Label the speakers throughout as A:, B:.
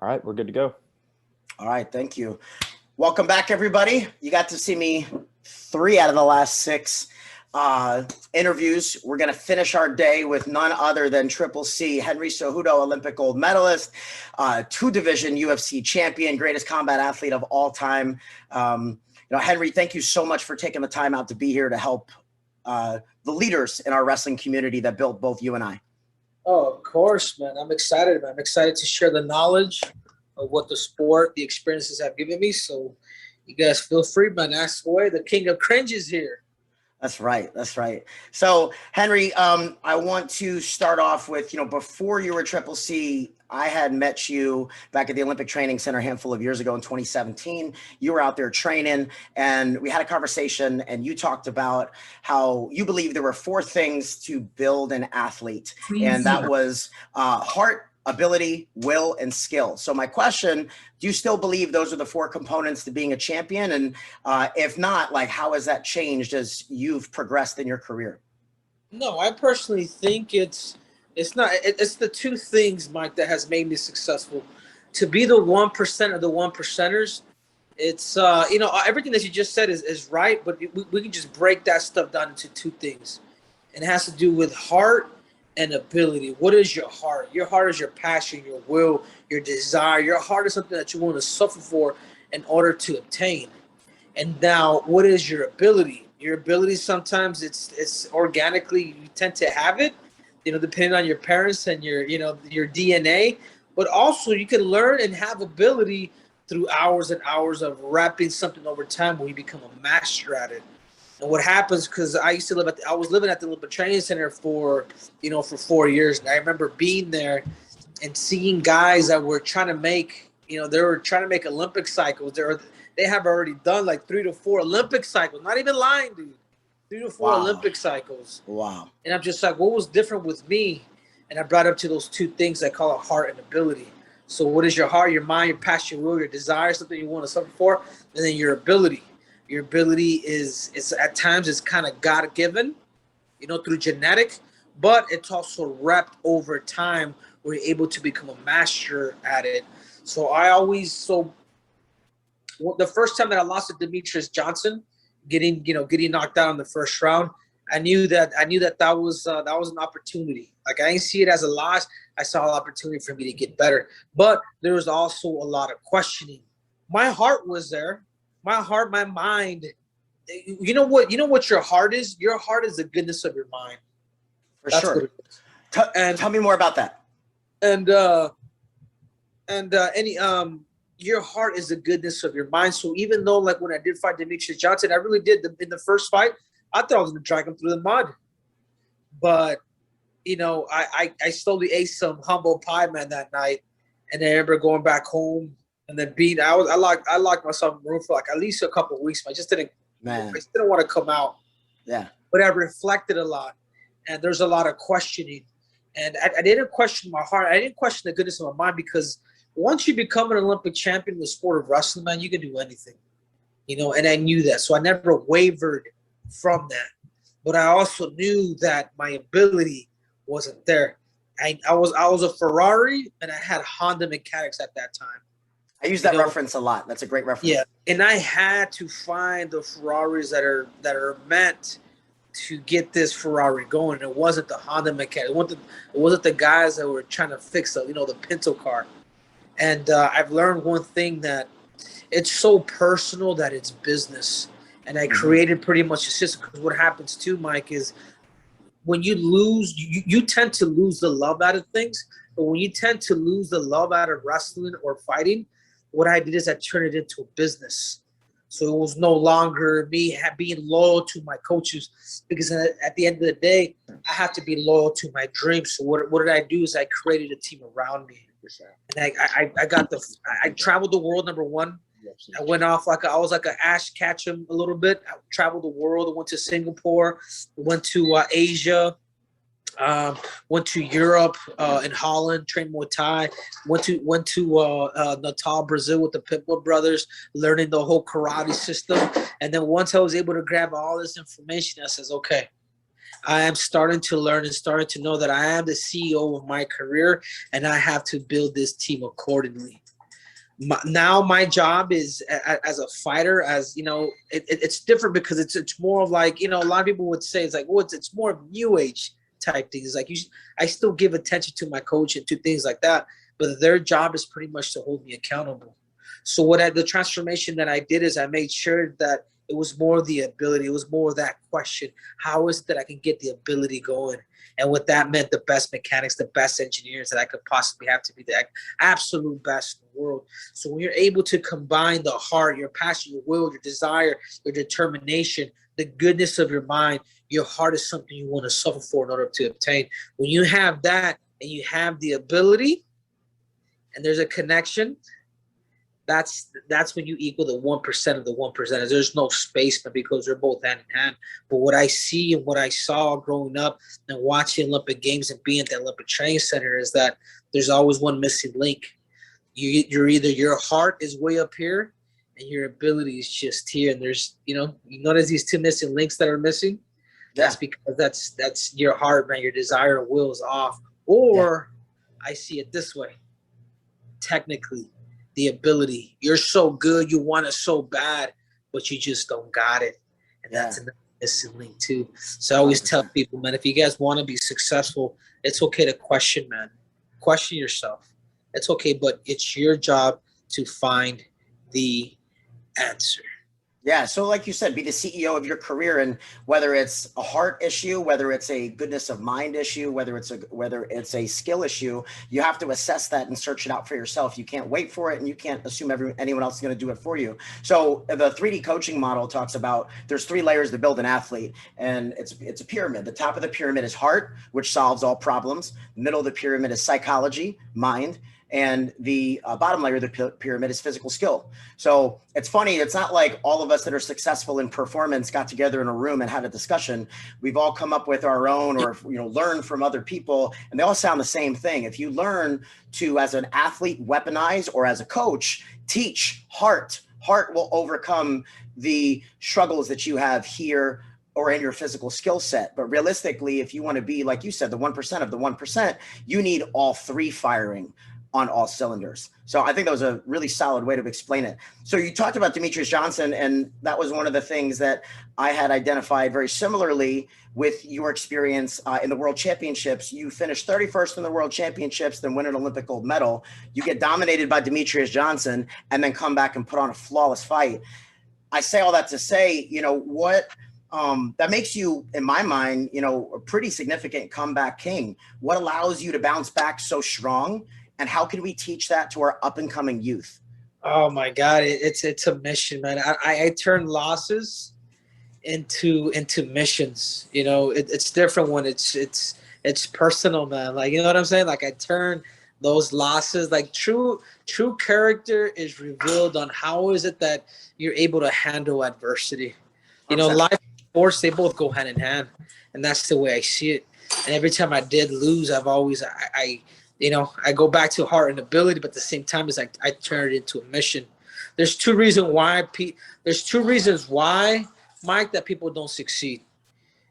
A: All right, we're good to go.
B: All right, thank you. Welcome back, everybody. You got to see me 3 out of the last 6 interviews. We're going to finish our day with none other than Triple C, Henry Cejudo, Olympic gold medalist, 2-division UFC champion, greatest combat athlete of all time. Henry, thank you so much for taking the time out to be here to help the leaders in our wrestling community that built both you and I.
C: Oh, of course, man. I'm excited, man. I'm excited to share the knowledge of what the sport, the experiences have given me. So you guys feel free, man. Ask away. The king of cringe is here.
B: That's right. That's right. So, Henry, I want to start off with, before you were Triple C, I had met you back at the Olympic Training Center a handful of years ago in 2017. You were out there training, and we had a conversation, and you talked about how you believe there were 4 things to build an athlete, and that was heart, ability, will, and skill. So my question, do you still believe those are the 4 components to being a champion? And if not, how has that changed as you've progressed in your career?
C: No, I personally think it's the 2 things, Mike, that has made me successful. To be the 1% of the 1%ers, it's, everything that you just said is right, but we can just break that stuff down into 2 things. And it has to do with heart and ability. What is your heart? Your heart is your passion, your will, your desire. Your heart is something that you want to suffer for in order to obtain. And now, what is your ability? Your ability, sometimes it's organically, you tend to have it, depending on your parents and your DNA. But also, you can learn and have ability through hours and hours of wrapping something over time when you become a master at it. And what happens, because I was living at the Olympic Training Center for 4 years. And I remember being there and seeing guys that were trying to make, they were trying to make Olympic cycles. They have already done 3 to 4 Olympic cycles. Not even lying, dude. 3 to 4 Olympic cycles.
B: Wow.
C: And I'm just like, what was different with me? And I brought up to those 2 things I call it heart and ability. So what is your heart, your mind, your passion, your will, your desire, something you want to suffer for, and then your ability. Your ability is at times it's kind of God-given, through genetic, but it's also wrapped over time where you're able to become a master at it. So the first time that I lost to Demetrius Johnson, getting knocked out in the first round, I knew that was an opportunity. I didn't see it as a loss. I saw an opportunity for me to get better. But there was also a lot of questioning. My heart was there. My heart, my mind. You know what your heart is? Your heart is the goodness of your mind.
B: That's sure. Tell me more about that.
C: Your heart is the goodness of your mind. So even though when I did fight Demetrius Johnson, I really did in the first fight, I thought I was going to drag him through the mud. But, I slowly ate some humble pie, man, that night. And I remember going back home and then I locked myself in the room for at least a couple of weeks. I just didn't want to come out.
B: Yeah.
C: But I reflected a lot. And there's a lot of questioning. And I didn't question my heart. I didn't question the goodness of my mind, because once you become an Olympic champion in the sport of wrestling, man, you can do anything, and I knew that. So I never wavered from that. But I also knew that my ability wasn't there. I was a Ferrari, and I had Honda mechanics at that time.
B: I use that reference a lot. That's a great reference.
C: Yeah, and I had to find the Ferraris that are meant to get this Ferrari going. It wasn't the Honda mechanics. It wasn't the guys that were trying to fix the Pinto car. And I've learned one thing, that it's so personal that it's business. And I created pretty much a system, because what happens too, Mike, is when you lose, you tend to lose the love out of things. But when you tend to lose the love out of wrestling or fighting, what I did is I turned it into a business. So it was no longer me being loyal to my coaches, because at the end of the day, I have to be loyal to my dreams. So what did I do is I created a team around me. And I traveled the world, number one. I went off I was like an Ash Ketchum a little bit. I traveled the world. I went to Singapore, went to Asia, went to Europe, in Holland, trained Muay Thai, went to Natal, Brazil with the Pitbull brothers, learning the whole karate system. And then once I was able to grab all this information, I says, okay, I am starting to learn and starting to know that I am the CEO of my career, and I have to build this team accordingly. Now my job is as a fighter, as you know, it's different because it's more of like, you know, a lot of people would say it's like, well, it's more of new age type things. Like I still give attention to my coach and to things like that, but their job is pretty much to hold me accountable. So the transformation that I did is I made sure that it was more the ability. It was more of that question: how is it that I can get the ability going? And what that meant, the best mechanics, the best engineers that I could possibly have to be the absolute best in the world. So when you're able to combine the heart, your passion, your will, your desire, your determination, the goodness of your mind, your heart is something you want to suffer for in order to obtain. When you have that and you have the ability and there's a connection, that's when you equal the 1% of the 1%. There's no space, but because they're both hand in hand. But what I see and what I saw growing up and watching Olympic Games and being at the Olympic Training Center is that there's always one missing link. You're either your heart is way up here and your ability is just here. And there's, you notice these two missing links that are missing. Yeah. That's because that's your heart, man. Your desire and will is off. Or I see it this way. Technically, the ability, you're so good, you want it so bad, but you just don't got it. And that's another missing link too. So I always tell people, man, if you guys want to be successful, it's okay to question, man. Question yourself. It's okay, but it's your job to find the answer.
B: Yeah. So like you said, be the CEO of your career, and whether it's a heart issue, whether it's a goodness of mind issue, whether it's a skill issue, you have to assess that and search it out for yourself. You can't wait for it, and you can't assume anyone else is going to do it for you. So the 3D coaching model talks about there's 3 layers to build an athlete, and it's a pyramid. The top of the pyramid is heart, which solves all problems. The middle of the pyramid is psychology, mind. And the bottom layer of the pyramid is physical skill. So it's funny. It's not like all of us that are successful in performance got together in a room and had a discussion. We've all come up with our own, or learned from other people, and they all sound the same thing. If you learn to, as an athlete, weaponize, or as a coach, teach heart will overcome the struggles that you have here or in your physical skill set. But realistically, if you want to be, like you said, the 1% of the 1%, you need all 3 firing on all cylinders. So I think that was a really solid way to explain it. So you talked about Demetrius Johnson, and that was one of the things that I had identified very similarly with your experience in the World Championships. You finished 31st in the World Championships, then win an Olympic gold medal. You get dominated by Demetrius Johnson and then come back and put on a flawless fight. I say all that to say, what that makes you, in my mind, a pretty significant comeback king. What allows you to bounce back so strong? And how can we teach that to our up and coming youth?
C: Oh my God, it's a mission, man. I turn losses into missions. It's different when it's personal, man. Like, you know what I'm saying? Like, I turn those losses, like true character is revealed on how is it that you're able to handle adversity. Life and sports, they both go hand in hand, and that's the way I see it. And every time I did lose, I've always I go back to heart and ability, but at the same time, it's like I turn it into a mission. There's two reasons why, Mike, that people don't succeed.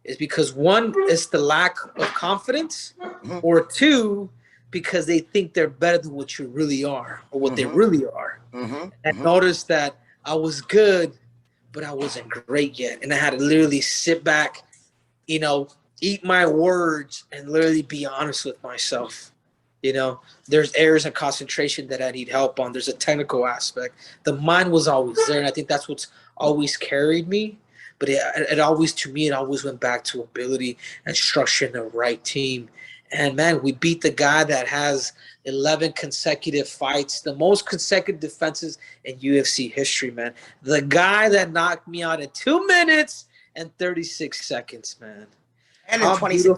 C: Is because one is the lack of confidence, or 2, because they think they're better than what you really are, or what they really are. And noticed that I was good, but I wasn't great yet. And I had to literally sit back, eat my words, and literally be honest with myself. There's areas of concentration that I need help on. There's a technical aspect. The mind was always there, and I think that's what's always carried me. But it always went back to ability and structuring the right team. And, man, we beat the guy that has 11 consecutive fights, the most consecutive defenses in UFC history, man. The guy that knocked me out in 2 minutes and 36 seconds, man.
B: And in 26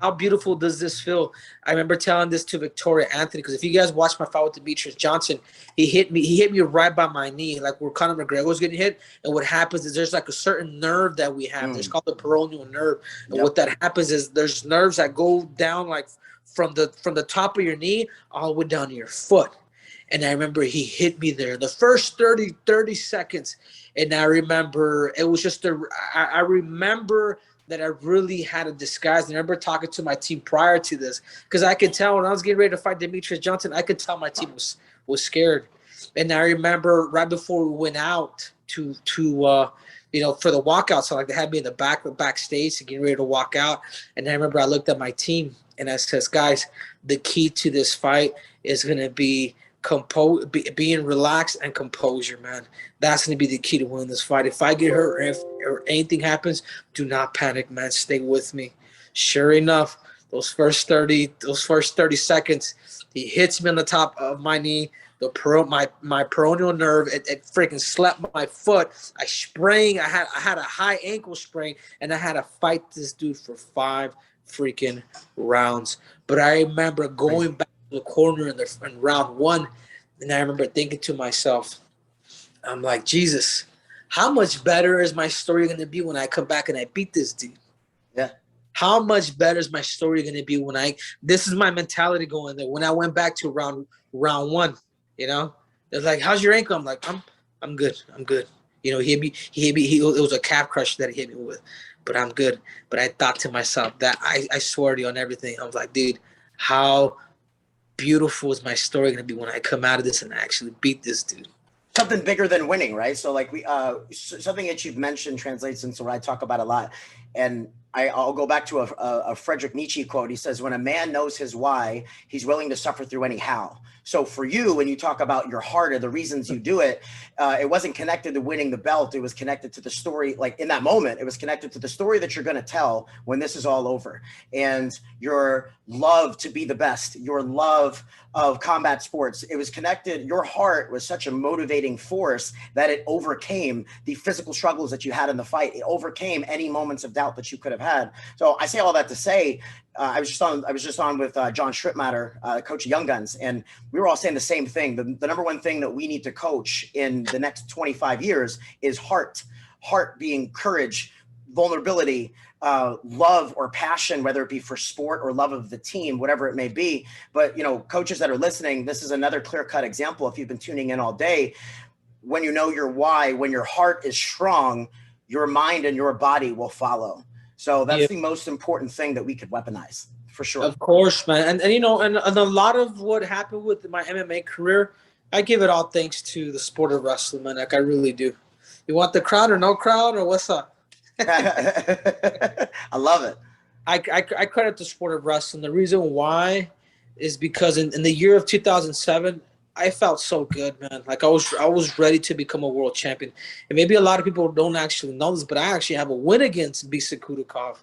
C: How beautiful does this feel? I remember telling this to Victoria Anthony, because if you guys watch my fight with Demetrius Johnson, he hit me right by my knee, like where Conor McGregor was getting hit. And what happens is there's like a certain nerve that we have. It's called the peroneal nerve. And what that happens is there's nerves that go down like from the top of your knee all the way down to your foot. And I remember he hit me there the first 30 seconds. And I remember it was just I remember that I really had a disguise. And I remember talking to my team prior to this, because I could tell when I was getting ready to fight Demetrius Johnson, I could tell my team was scared. And I remember right before we went out to for the walkout, so like they had me in the backstage to get ready to walk out. And I remember I looked at my team and I says, guys, the key to this fight is gonna be being relaxed and composure, man. That's going to be the key to winning this fight. If I get hurt or anything happens, do not panic, man. Stay with me. Sure enough, those first 30 seconds, he hits me on the top of my knee, my peroneal nerve. It freaking slapped my foot. I sprained. I had a high ankle sprain, and I had to fight this dude for 5 freaking rounds. But I remember going back the corner in round 1, and I remember thinking to myself, I'm like, Jesus, how much better is my story going to be when I come back and I beat this dude?
B: Yeah.
C: How much better is my story going to be when this is my mentality going there. When I went back to round 1, they're like, how's your ankle? I'm like, I'm good. I'm good. He hit me. It was a calf crush that he hit me with, but I'm good. But I thought to myself that I swear to you on everything. I was like, dude, how beautiful is my story going to be when I come out of this and I actually beat this dude?
B: Something bigger than winning, right? So like something that you've mentioned translates into what I talk about a lot. And I'll go back to a Friedrich Nietzsche quote. He says, when a man knows his why, he's willing to suffer through any how. So for you, when you talk about your heart or the reasons you do it, it wasn't connected to winning the belt. It was connected to the story. Like in that moment, it was connected to the story that you're going to tell when this is all over. And your love to be the best, your love of combat sports, it was connected. Your heart was such a motivating force that it overcame the physical struggles that you had in the fight. It overcame any moments of doubt that you could have had. So I say all that to say, I was just on with John Strittmatter, coach of Young Guns, and we were all saying the same thing. The number one thing that we need to coach in the next 25 years is heart being courage, vulnerability, love or passion, whether it be for sport or love of the team, whatever it may be. But, coaches that are listening, this is another clear-cut example. If you've been tuning in all day, when you know your why, when your heart is strong, your mind and your body will follow. So that's the most important thing that we could weaponize, for sure.
C: Of course, man. And a lot of what happened with my MMA career, I give it all thanks to the sport of wrestling, man. Like, I really do. You want the crowd or no crowd, or what's up?
B: I love it.
C: I credit the sport of wrestling. The reason why is because in the year of 2007, I felt so good, man. Like I was ready to become a world champion. And maybe a lot of people don't actually know this, but I actually have a win against Bisa Kudakov.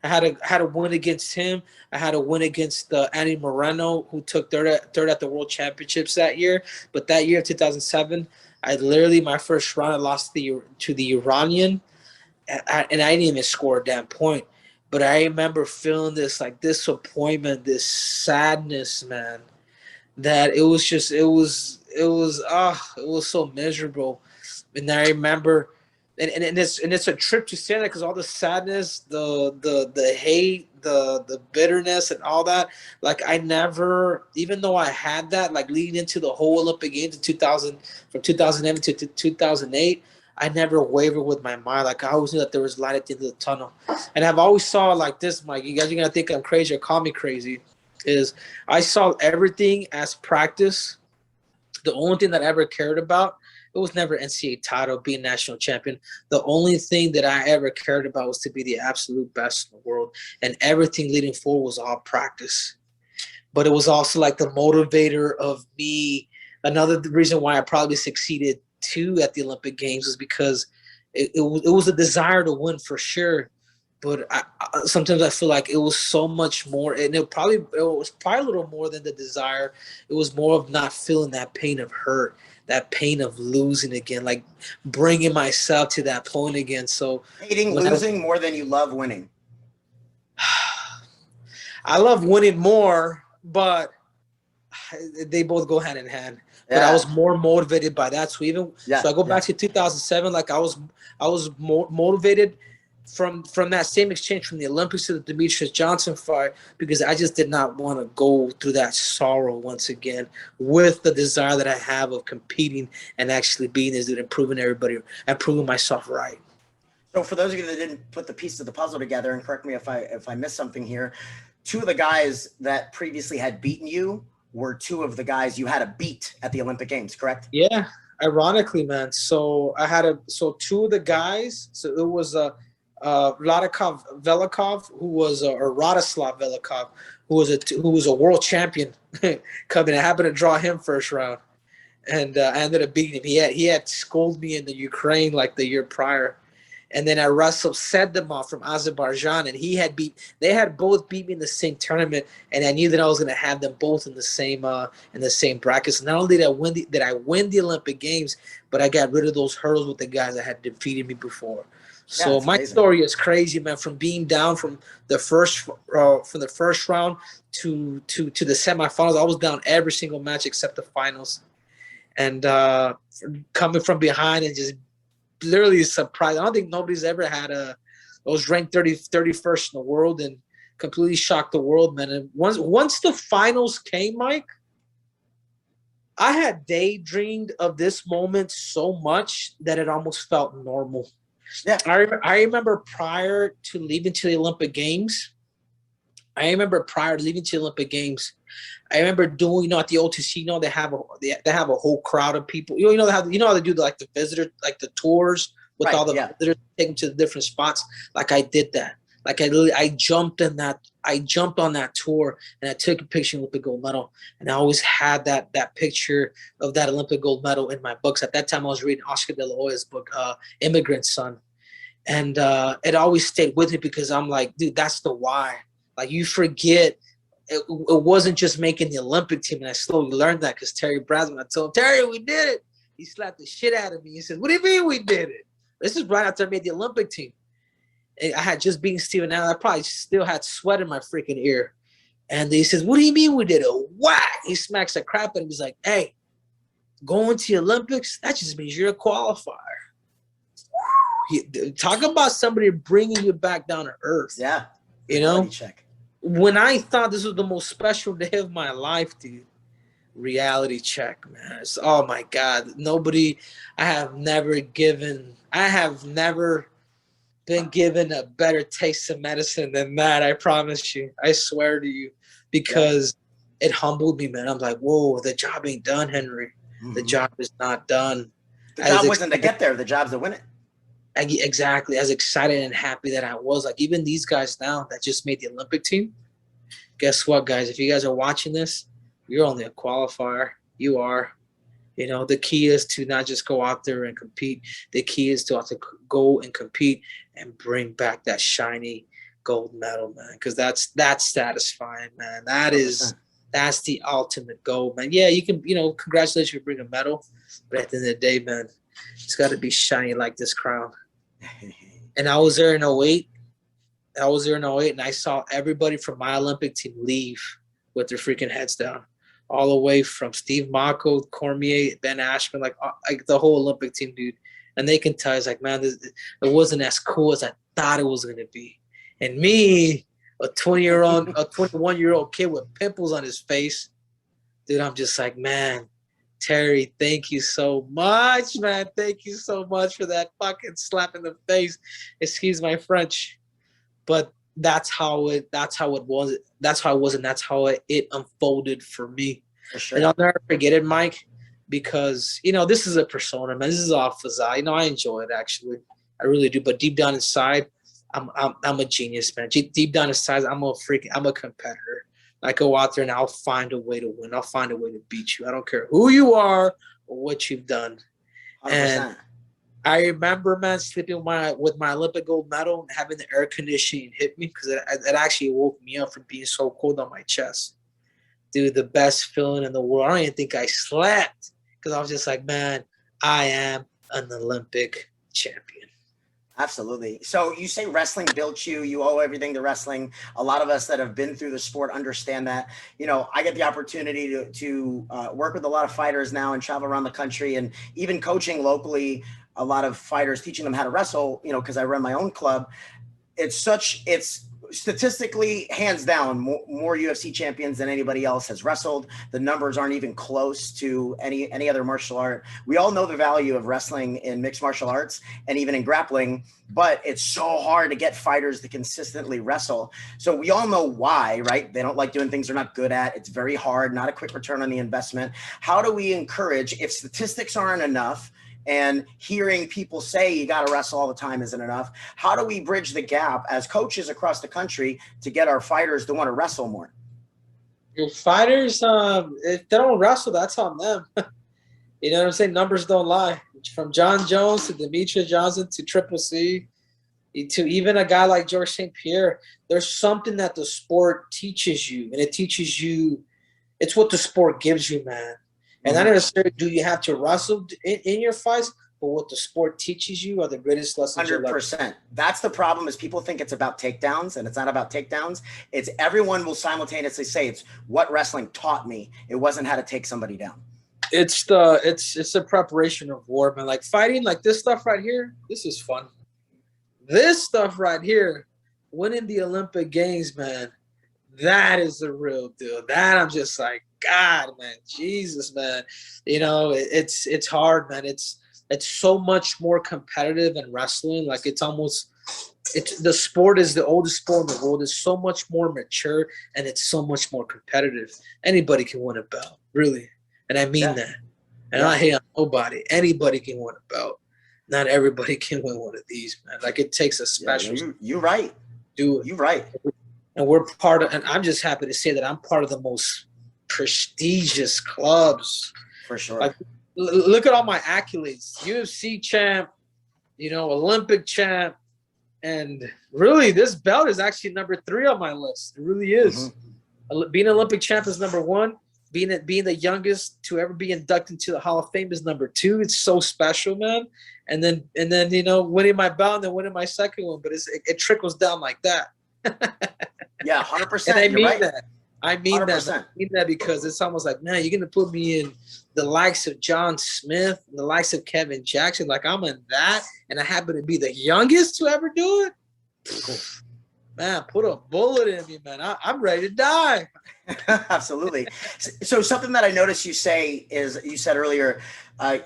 C: I had a win against him. I had a win against Andy Moreno, who took third at the World Championships that year. But that year, 2007, I literally, my first round, I lost to the Iranian, and I didn't even score a damn point. But I remember feeling this like disappointment, this sadness, man, that it was so miserable. And I remember, and it's a trip to say that, because all the sadness, the hate, the bitterness and all that, like I never, even though I had that, like leading into the whole Olympic Games in 2000, from 2007 to 2008, I never wavered with my mind. Like I always knew that there was light at the end of the tunnel. And I've always saw like this, Mike, you guys are gonna think I'm crazy or call me crazy, is I saw everything as practice. The only thing that I ever cared about, it was never NCAA title, being national champion. The only thing that I ever cared about was to be the absolute best in the world. And everything leading forward was all practice. But it was also like the motivator of me. Another reason why I probably succeeded too at the Olympic Games was because it was a desire to win for sure. But sometimes I feel like it was so much more, and it was probably a little more than the desire. It was more of not feeling that pain of hurt, that pain of losing again, like bringing myself to that point again. So
B: hating losing more than you love winning.
C: I love winning more, but they both go hand in hand. Yeah. But I was more motivated by that. So I go back to 2007, like I was more motivated from that same exchange from the Olympics to the Demetrius Johnson fight, because I just did not want to go through that sorrow once again, with the desire that I have of competing and actually being this dude and proving everybody and proving myself right.
B: So for those of you that didn't put the piece of the puzzle together, and correct me if I missed something here, two of the guys that previously had beaten you were two of the guys you had a beat at the Olympic Games, correct?
C: Yeah, ironically, man. So I had two of the guys. So it was Vladikov Velikov, who was or Radoslav Velikov, who was a world champion. Coming, I happened to draw him first round, and I ended up beating him. He had schooled me in the Ukraine like the year prior, and then I wrestled Sedimov from Azerbaijan, and they had both beat me in the same tournament, and I knew that I was going to have them both in the same bracket. So not only did I win the Olympic Games, but I got rid of those hurdles with the guys that had defeated me before. So
B: Yeah,
C: my story is crazy, man. From being down from the first round to the semifinals, I was down every single match except the finals, and coming from behind and just literally surprised. I don't think nobody's ever had I was ranked 31st in the world and completely shocked the world, man. And once the finals came, Mike, I had daydreamed of this moment so much that it almost felt normal.
B: Yeah.
C: I remember prior to leaving to the Olympic Games, I remember doing, at the OTC, they have a whole crowd of people. How they do the visitor, like the tours with all the visitors, take them to the different spots. Like I did that. Like I jumped on that tour and I took a picture of the Olympic gold medal. And I always had that picture of that Olympic gold medal in my books. At that time, I was reading Oscar de la Hoya's book, Immigrant Son. And it always stayed with me because I'm like, dude, that's the why. Like you forget it wasn't just making the Olympic team. And I slowly learned that because Terry Brasman, I told him, Terry, we did it. He slapped the shit out of me. He said, what do you mean we did it? This is right after I made the Olympic team. I had just beaten Steven Allen. I probably still had sweat in my freaking ear. And he says, what do you mean we did it? Whack! He smacks the crap out of him. He's like, hey, going to the Olympics, that just means you're a qualifier. Talk about somebody bringing you back down to earth.
B: Yeah.
C: Check. When I thought this was the most special day of my life, dude, reality check, man. Oh my God. I have never been given a better taste of medicine than that. I promise you. I swear to you, because it humbled me, man. I'm like, whoa, the job ain't done, Henry. Mm-hmm. The job is not done.
B: The job wasn't to get there. The job's to win it.
C: Exactly. As excited and happy that I was, like even these guys now that just made the Olympic team, guess what, guys? If you guys are watching this, you're only a qualifier. You are. The key is to not just go out there and compete. The key is to have to go and compete and bring back that shiny gold medal, man. Because that's satisfying, man. That's the ultimate goal, man. Yeah, you can, congratulations for bringing a medal, but at the end of the day, man, it's got to be shiny like this crown. And I was there in 08. And I saw everybody from my Olympic team leave with their freaking heads down. All the way from Steve Mako, Cormier, Ben Ashman, like the whole Olympic team, dude. And they can tell, it's like, man, it wasn't as cool as I thought it was going to be. And me, a 21-year-old kid with pimples on his face, dude, I'm just like, man, Terry, thank you so much, man. Thank you so much for that fucking slap in the face. Excuse my French. But that's how it was. That's how it was, and that's how it unfolded for me.
B: For sure.
C: And I'll never forget it, Mike, because this is a persona, man. This is off facade. I enjoy it actually. I really do. But deep down inside, I'm a genius, man. Deep down inside, I'm a competitor. I go out there and I'll find a way to win. I'll find a way to beat you. I don't care who you are or what you've done.
B: 100%.
C: And I remember, man, sleeping with my Olympic gold medal and having the air conditioning hit me because it actually woke me up from being so cold on my chest. Dude, the best feeling in the world. I don't even think I slept because I was just like, man, I am an Olympic champion.
B: Absolutely. So you say wrestling built you. You owe everything to wrestling. A lot of us that have been through the sport understand that. I get the opportunity to work with a lot of fighters now and travel around the country and even coaching locally a lot of fighters, teaching them how to wrestle, because I run my own club. It's statistically, hands down, more UFC champions than anybody else has wrestled. The numbers aren't even close to any other martial art. We all know the value of wrestling in mixed martial arts and even in grappling, but it's so hard to get fighters to consistently wrestle. So we all know why, right? They don't like doing things they're not good at. It's very hard, not a quick return on the investment. How do we encourage, if statistics aren't enough, and hearing people say you got to wrestle all the time isn't enough, how do we bridge the gap as coaches across the country to get our fighters to want to wrestle more?
C: Your fighters, if they don't wrestle, that's on them. You know what I'm saying? Numbers don't lie. From John Jones to Demetrius Johnson to Triple C to even a guy like George St. Pierre, there's something that the sport teaches you, and it teaches you. It's what the sport gives you, man. And not necessarily do you have to wrestle in your fights, but what the sport teaches you are the greatest lessons.
B: 100%. That's the problem, is people think it's about takedowns, and it's not about takedowns. It's everyone will simultaneously say it's what wrestling taught me. It wasn't how to take somebody down.
C: It's the preparation of war, man. Like fighting, like this stuff right here, this is fun. This stuff right here, winning the Olympic Games, man, that is the real deal. That I'm just like, God, man, Jesus, man. You know, it's hard, man. It's so much more competitive than wrestling. Like the sport is the oldest sport in the world. It's so much more mature, and it's so much more competitive. Anybody can win a belt, really. And I mean that. And I hate on nobody. Anybody can win a belt. Not everybody can win one of these, man. Like it takes a special.
B: Yeah, you're right.
C: Do it.
B: You're right.
C: And we're part of, and I'm just happy to say that I'm part of the most prestigious clubs.
B: For sure.
C: Like, look at all my accolades: UFC champ, Olympic champ, and really, this belt is actually number 3 on my list. It really is. Mm-hmm. Being Olympic champ is number 1. Being the youngest to ever be inducted into the Hall of Fame is number 2. It's so special, man. And then winning my belt and then winning my second one, but it trickles down like that.
B: Yeah, 100%.
C: And I mean
B: right.
C: that. I mean 100%. That. I mean that because it's almost like, man, you're gonna put me in the likes of John Smith, the likes of Kevin Jackson. Like I'm in that, and I happen to be the youngest to ever do it. Man, put a bullet in me, man. I'm ready to die.
B: Absolutely. So something that I noticed you say is, you said earlier,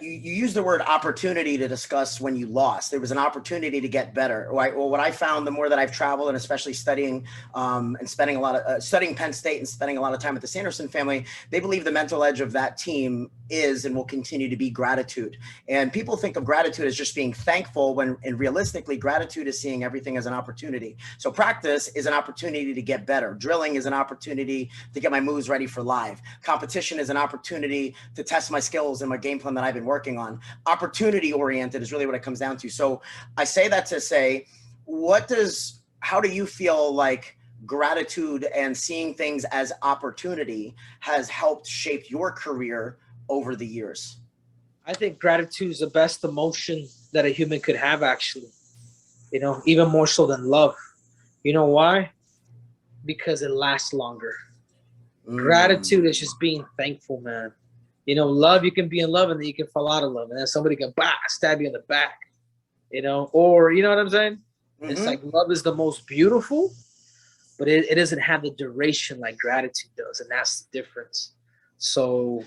B: you used the word opportunity to discuss when you lost. There was an opportunity to get better. Right? Well, what I found the more that I've traveled, and especially studying and spending a lot of studying Penn State and spending a lot of time with the Sanderson family, they believe the mental edge of that team is and will continue to be gratitude. And people think of gratitude as just being thankful and realistically gratitude is seeing everything as an opportunity. So practice is an opportunity to get better. Drilling is an opportunity to get my moves ready for live. Competition is an opportunity to test my skills and my game plan that I've been working on. Opportunity oriented is really what it comes down to. So I say that to say, how do you feel like gratitude and seeing things as opportunity has helped shape your career over the years?
C: I think gratitude is the best emotion that a human could have, actually. Even more so than love. You know why? Because it lasts longer. Gratitude is just being thankful, man. Love, you can be in love and then you can fall out of love, and then somebody can stab you in the back, or you know what I'm saying? Mm-hmm. It's like love is the most beautiful, but it doesn't have the duration like gratitude does, and that's the difference. So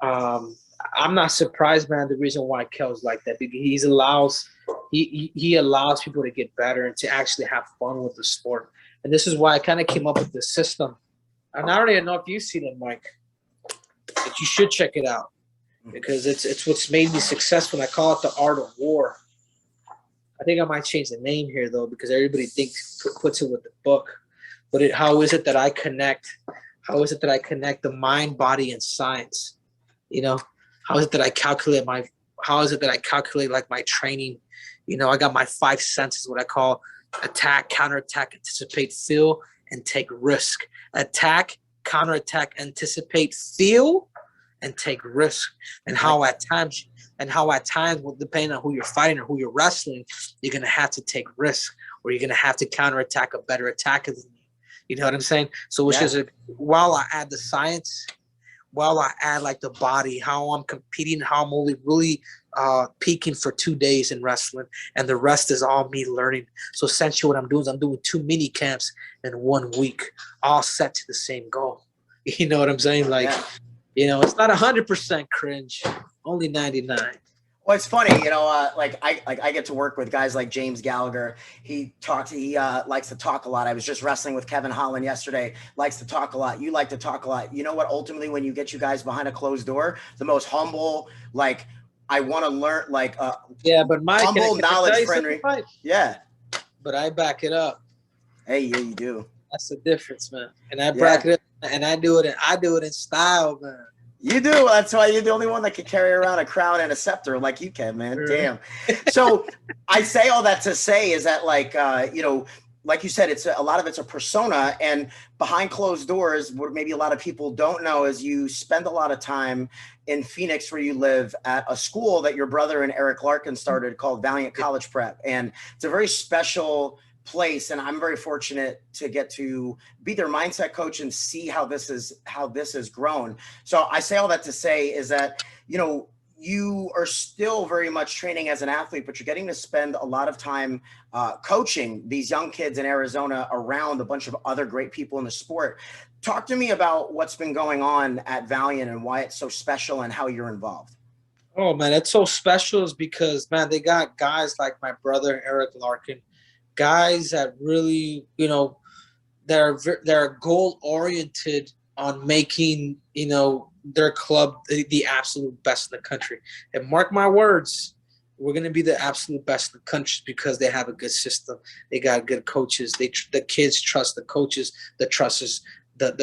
C: I'm not surprised, man, the reason why Kel's like that, because he allows people to get better and to actually have fun with the sport. And this is why I kind of came up with this system. And I don't even know if you've seen it, Mike, but you should check it out because it's what's made me successful. I call it the art of war. I think I might change the name here, though, because everybody puts it with the book. But how is it that I connect? How is it that I connect the mind, body, and science? How is it that I calculate like my training? I got my 5 senses, what I call attack, counterattack, anticipate, feel, and take risk. Attack, counterattack, anticipate, feel, and take risk. And how at times, depending on who you're fighting or who you're wrestling, you're gonna have to take risk, or you're gonna have to counterattack a better attacker than you. You know what I'm saying? So while I add the science, while I add like the body, how I'm competing, how I'm only really peaking for 2 days in wrestling, and the rest is all me learning. So essentially, what I'm doing is I'm doing 2 mini camps in 1 week, all set to the same goal. You know what I'm saying? Like,
B: Yeah.
C: it's not 100% cringe, only 99.
B: Well, it's funny, like I get to work with guys like James Gallagher. He likes to talk a lot. I was just wrestling with Kevin Holland yesterday. Likes to talk a lot. You like to talk a lot. You know what? Ultimately, when you get you guys behind a closed door, the most humble, like I want to learn, like
C: Yeah, but Mike,
B: humble
C: can I
B: knowledge
C: tell you
B: for
C: something,
B: Henry.
C: Mike?
B: Yeah.
C: But I back it up.
B: Hey, yeah, you do.
C: That's the difference, man. And I back
B: Yeah.
C: it up, and I do it in style, man.
B: You do. That's why you're the only one that can carry around a crown and a scepter like you can, man. Damn. So I say all that to say is that, like, like you said, it's a lot of it's a persona, and behind closed doors, what maybe a lot of people don't know is you spend a lot of time in Phoenix, where you live, at a school that your brother and Eric Larkin started called Valiant College Prep, and it's a very special place, and I'm very fortunate to get to be their mindset coach and see how this has grown. So I say all that to say is that, you are still very much training as an athlete, but you're getting to spend a lot of time coaching these young kids in Arizona around a bunch of other great people in the sport. Talk to me about what's been going on at Valiant and why it's so special and how you're involved.
C: Oh man, it's so special is because, man, they got guys like my brother Eric Larkin, guys that really, they're goal oriented on making, their club the absolute best in the country. And mark my words, we're going to be the absolute best in the country because they have a good system. They got good coaches. The kids trust the coaches. The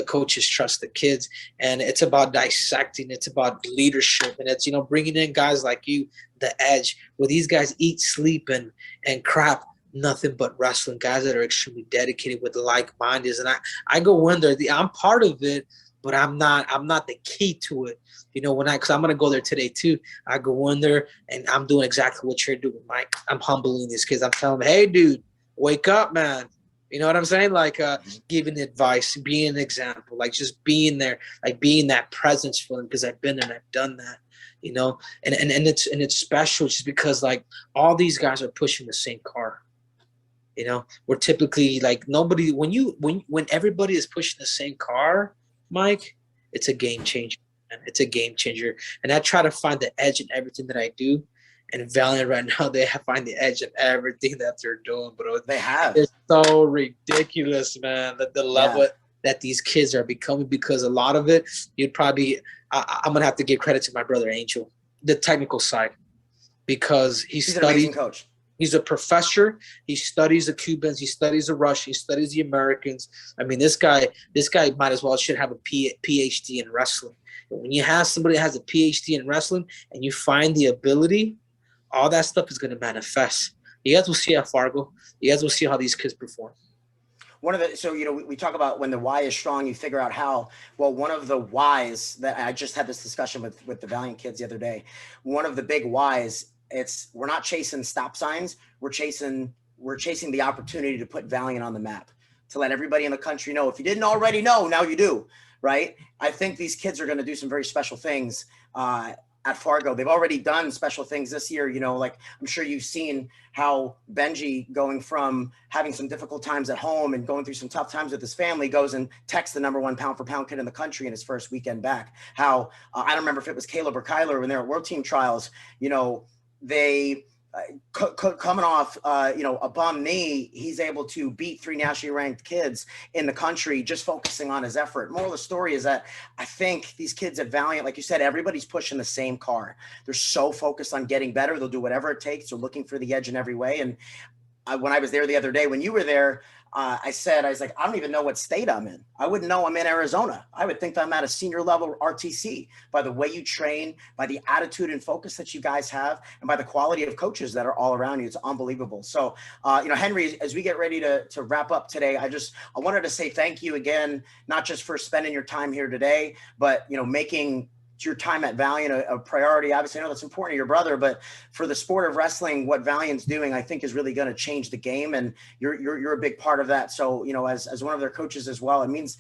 C: coaches trust the kids, and it's about dissecting. It's about leadership, and it's bringing in guys like you, the edge, where these guys eat, sleep, and crap nothing but wrestling. Guys that are extremely dedicated with like-minded, and I go in there. I'm part of it, but I'm not the key to it. Because I'm gonna go there today too. I go in there and I'm doing exactly what you're doing, Mike. I'm humbling these kids. I'm telling them, hey, dude, wake up, man. You know what I'm saying? Like giving advice, being an example, like just being there, like being that presence for them, because I've been there and I've done that, and it's special just because like all these guys are pushing the same car. We're typically like nobody when everybody is pushing the same car, Mike, it's a game changer. Man. It's a game changer. And I try to find the edge in everything that I do. And Valiant right now, they find the edge in everything that they're doing, bro.
B: They have.
C: It's so ridiculous, man, that the level that these kids are becoming, because a lot of it, I'm going to have to give credit to my brother Angel, the technical side, because
B: he's an amazing coach.
C: He's a professor. He studies the Cubans. He studies the Russians. He studies the Americans. I mean, this guy might as well should have a PhD in wrestling. And when you have somebody that has a PhD in wrestling and you find the ability, all that stuff is going to manifest. You guys will see at Fargo. You guys will see how these kids perform.
B: We talk about when the why is strong, you figure out how. Well, one of the whys that I just had this discussion with the Valiant kids the other day, one of the big whys, we're not chasing stop signs. We're chasing the opportunity to put Valiant on the map, to let everybody in the country know. If you didn't already know, now you do, right? I think these kids are going to do some very special things at Fargo. They've already done special things this year. Like I'm sure you've seen how Benji, going from having some difficult times at home and going through some tough times with his family, goes and texts the number one pound for pound kid in the country in his first weekend back. How I don't remember if it was Caleb or Kyler when they were at World Team Trials, they coming off, a bum knee, he's able to beat 3 nationally ranked kids in the country just focusing on his effort. Moral of the story is that I think these kids at Valiant, like you said, everybody's pushing the same car. They're so focused on getting better. They'll do whatever it takes. They're looking for the edge in every way. And when I was there the other day, when you were there, I was like, I don't even know what state I'm in. I wouldn't know I'm in Arizona. I would think that I'm at a senior level RTC by the way you train, by the attitude and focus that you guys have, and by the quality of coaches that are all around you. It's unbelievable. So, Henry, as we get ready to wrap up today, I wanted to say thank you again, not just for spending your time here today, but, making your time at Valiant a priority. Obviously, I know that's important to your brother, but for the sport of wrestling, what Valiant's doing, I think, is really going to change the game, and you're a big part of that. So, you know, as one of their coaches as well, it means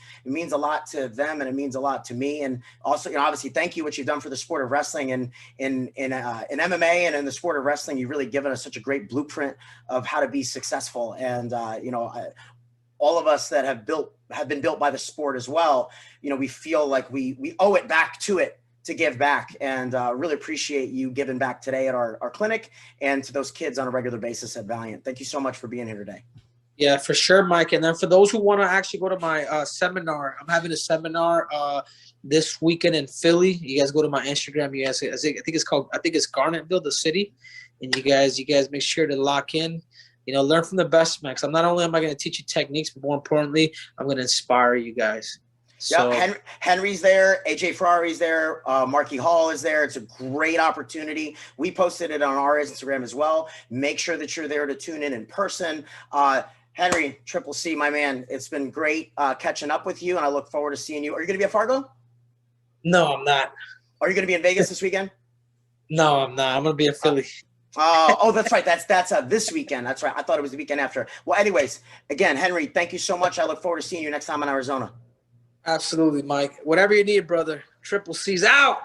B: a lot to them, and it means a lot to me. And also, you know, obviously, thank you what you've done for the sport of wrestling, and in MMA and in the sport of wrestling, you've really given us such a great blueprint of how to be successful. And you know, all of us that have been built by the sport as well, you know, we feel like we owe it back to it to give back, and really appreciate you giving back today at our clinic and to those kids on a regular basis at Valiant. Thank you so much for being here today.
C: Yeah, for sure, Mike. And then for those who want to actually go to my seminar, I'm having a seminar this weekend in Philly. You guys go to my Instagram. You guys, I think it's Garnettville, the city, and you guys make sure to lock in. You know, learn from the best, Max. I'm not only am I going to teach you techniques, but more importantly, I'm going to inspire you guys. So,
B: yeah, Henry's there, AJ Ferrari's there, Marky Hall is there. It's a great opportunity. We posted it on our Instagram as well. Make sure that you're there to tune in person. Henry, Triple C, my man, it's been great catching up with you, and I look forward to seeing you. Are you going to be at Fargo?
C: No, I'm not.
B: Are you going to be in Vegas this weekend?
C: No, I'm not. I'm going to be in Philly.
B: Oh, that's right. That's this weekend. That's right. I thought it was the weekend after. Well, anyways, again, Henry, thank you so much. I look forward to seeing you next time in Arizona.
C: Absolutely, Mike. Whatever you need, brother. Triple C's out.